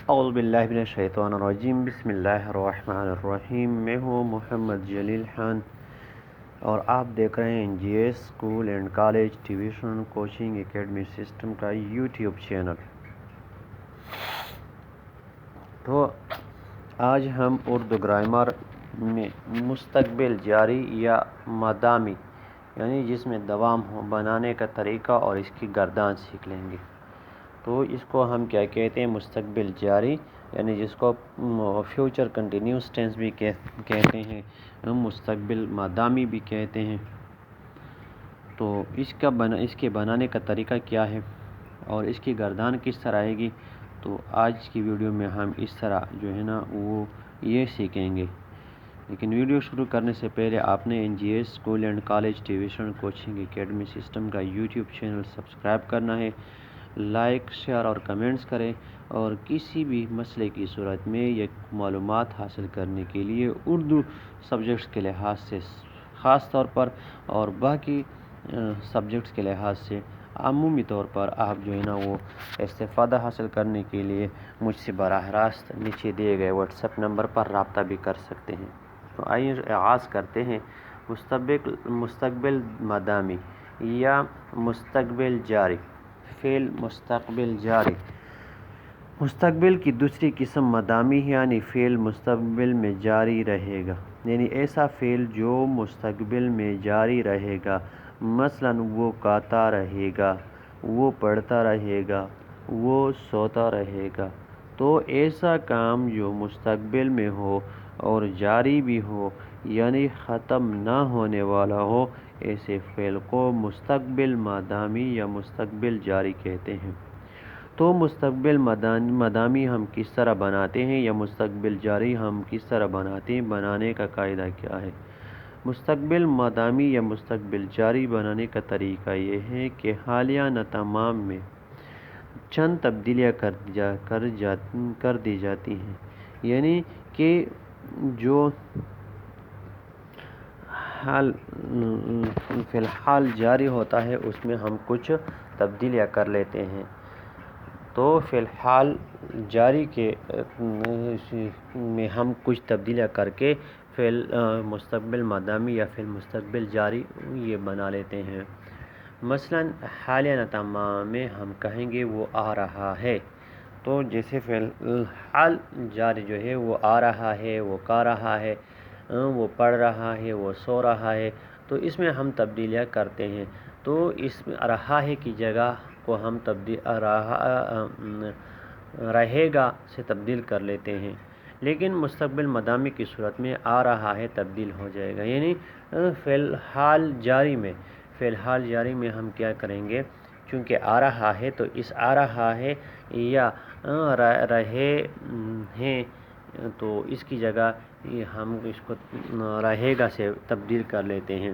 اعوذ باللہ من الشیطان الرجیم، بسم اللہ الرحمن الرحیم۔ میں ہوں محمد جلیل خان اور آپ دیکھ رہے ہیں G S school and college tuition coaching academy system کا یوٹیوب چینل۔ تو آج ہم اردو گرامر میں مستقبل جاری یا مدامی یعنی جس میں دوام ہو بنانے کا طریقہ اور اس کی گردان سیکھ لیں گے۔ تو اس کو ہم کیا کہتے ہیں؟ مستقبل جاری، یعنی جس کو فیوچر کنٹینیوس ٹینس بھی کہتے ہیں، مستقبل مدامی بھی کہتے ہیں۔ تو اس کے بنانے کا طریقہ کیا ہے اور اس کی گردان کس طرح آئے گی؟ تو آج کی ویڈیو میں ہم اس طرح جو ہے نا وہ یہ سیکھیں گے۔ لیکن ویڈیو شروع کرنے سے پہلے آپ نے G S school and college tuition coaching academy system کا یوٹیوب چینل سبسکرائب کرنا ہے، لائک، شیئر اور کمنٹس کریں، اور کسی بھی مسئلے کی صورت میں یہ معلومات حاصل کرنے کے لیے اردو سبجیکٹس کے لحاظ سے خاص طور پر اور باقی سبجیکٹس کے لحاظ سے عمومی طور پر آپ جو ہے نا وہ استفادہ حاصل کرنے کے لیے مجھ سے براہ راست نیچے دیے گئے واٹس ایپ نمبر پر رابطہ بھی کر سکتے ہیں۔ تو آئیے آغاز کرتے ہیں۔ مستقبل مدامی یا مستقبل جاری، فعل مستقبل جاری۔ مستقبل کی دوسری قسم مدامی ہے، یعنی فعل مستقبل میں جاری رہے گا، یعنی ایسا فعل جو مستقبل میں جاری رہے گا۔ مثلا وہ کھاتا رہے گا، وہ پڑھتا رہے گا، وہ سوتا رہے گا۔ تو ایسا کام جو مستقبل میں ہو اور جاری بھی ہو، یعنی ختم نہ ہونے والا ہو، ایسے فعل کو مستقبل مدامی یا مستقبل جاری کہتے ہیں۔ تو مستقبل مدامی ہم کس طرح بناتے ہیں یا مستقبل جاری ہم کس طرح بناتے ہیں؟ بنانے کا قاعدہ کیا ہے؟ مستقبل مدامی یا مستقبل جاری بنانے کا طریقہ یہ ہے کہ حالیہ نہ تمام میں چند تبدیلیاں کر دی جاتی ہیں، یعنی کہ جو فی الحال جاری ہوتا ہے اس میں ہم کچھ تبدیلیاں کر لیتے ہیں۔ تو فی الحال جاری کے میں ہم کچھ تبدیلیاں کر کے فعل مستقبل مدامی یا فعل مستقبل جاری یہ بنا لیتے ہیں۔ مثلا حالیہ نہ تمام میں ہم کہیں گے وہ آ رہا ہے۔ تو جیسے فی الحال جاری جو ہے وہ آ رہا ہے، وہ کھا رہا ہے، وہ پڑھ رہا ہے، وہ سو رہا ہے۔ تو اس میں ہم تبدیلیاں کرتے ہیں۔ تو اس میں رہا ہے کی جگہ کو ہم رہے گا سے تبدیل کر لیتے ہیں، لیکن مستقبل مدامی کی صورت میں آ رہا ہے تبدیل ہو جائے گا، یعنی فی الحال جاری میں ہم کیا کریں گے؟ چونکہ آ رہا ہے تو اس آ رہا ہے یا رہے ہیں تو اس کی جگہ ہم اس کو رہے گا سے تبدیل کر لیتے ہیں۔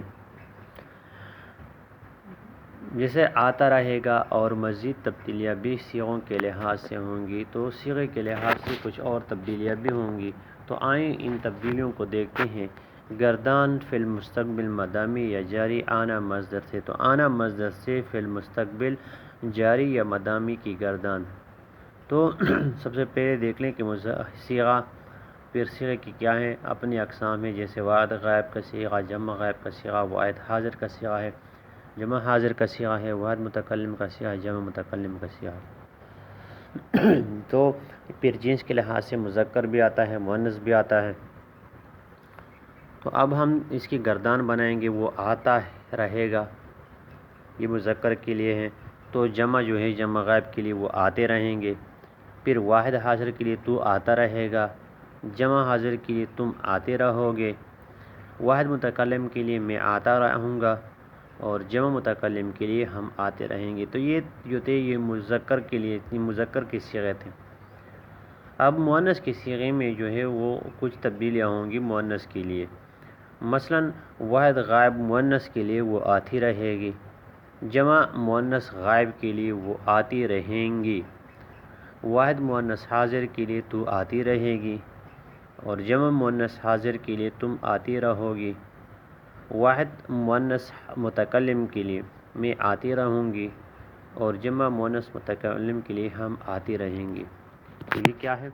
جیسے آتا رہے گا، اور مزید تبدیلیاں بھی صیغوں کے لحاظ سے ہوں گی، تو صیغے کے لحاظ سے کچھ اور تبدیلیاں بھی ہوں گی۔ تو آئیں ان تبدیلیوں کو دیکھتے ہیں۔ گردان فی المستقبل مدامی یا جاری آنا مصدر سے، تو آنا مصدر سے فی المستقبل جاری یا مدامی کی گردان۔ تو سب سے پہلے دیکھ لیں کہ صیغہ، پھر صیغے کی کیا ہیں؟ اپنی اقسام ہیں، جیسے واحد غائب کا صیغہ، جمع غائب کا صیغہ، واحد حاضر کا صیغہ ہے، جمع حاضر کا صیغہ ہے، واحد متکلم کا صیغہ ہے، جمع متکلم کا صیغہ ہے۔ تو پھر جنس کے لحاظ سے مذکر بھی آتا ہے، مؤنث بھی آتا ہے۔ تو اب ہم اس کی گردان بنائیں گے، وہ آتا رہے گا، یہ مذکر کے لیے ہے۔ تو جمع جو ہے جمع غائب کے لیے وہ آتے رہیں گے۔ پھر واحد حاضر کے لیے تو آتا رہے گا، جمع حاضر کے لیے تم آتے رہو گے، واحد متکلم کے لیے میں آتا رہوں گا، اور جمع متکلم کے لیے ہم آتے رہیں گے۔ تو یہ جو تھے یہ مذکر کے لیے، مذکر کے صیغے تھے۔ اب مؤنث کے صیغے میں جو ہے وہ کچھ تبدیلیاں ہوں گی مؤنث کے لیے۔ مثلا واحد غائب مؤنث کے لیے وہ آتی رہے گی، جمع مؤنث غائب کے لیے وہ آتی رہیں گی، واحد مؤنث حاضر کے لیے تو آتی رہے گی، اور جمع مؤنث حاضر کے لیے تم آتی رہو گی، واحد مؤنث متکلم کے لیے میں آتی رہوں گی، اور جمع مؤنث متکلم کے لیے ہم آتی رہیں گی۔ تو یہ کیا ہے؟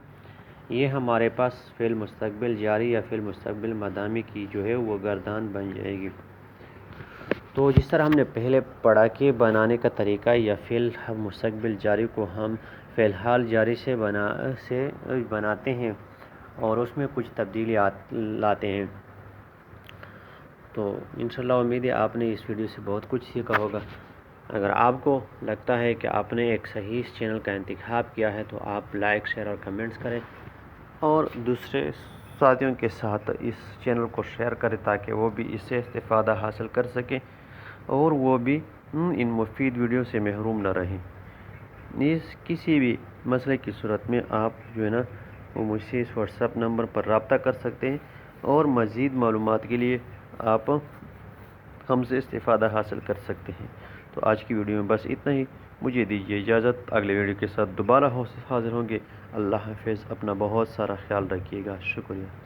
یہ ہمارے پاس فعل مستقبل جاری یا فعل مستقبل مدامی کی جو ہے وہ گردان بن جائے گی۔ تو جس طرح ہم نے پہلے پڑھا کہ بنانے کا طریقہ یا فعل مستقبل جاری کو ہم فعل حال جاری سے بناتے ہیں اور اس میں کچھ تبدیلیات لاتے ہیں۔ تو انشاءاللہ امید ہے آپ نے اس ویڈیو سے بہت کچھ سیکھا ہوگا۔ اگر آپ کو لگتا ہے کہ آپ نے ایک صحیح چینل کا انتخاب کیا ہے تو آپ لائک، شیئر اور کمنٹس کریں اور دوسرے ساتھیوں کے ساتھ اس چینل کو شیئر کریں تاکہ وہ بھی اس سے استفادہ حاصل کر سکیں اور وہ بھی ان مفید ویڈیو سے محروم نہ رہیں۔ کسی بھی مسئلے کی صورت میں آپ جو ہے نا وہ مجھ سے اس واٹس ایپ نمبر پر رابطہ کر سکتے ہیں اور مزید معلومات کے لیے آپ ہم سے استفادہ حاصل کر سکتے ہیں۔ تو آج کی ویڈیو میں بس اتنا ہی، مجھے دیجیے اجازت، اگلے ویڈیو کے ساتھ دوبارہ حاضر ہوں گے۔ اللہ حافظ، اپنا بہت سارا خیال رکھیے گا، شکریہ۔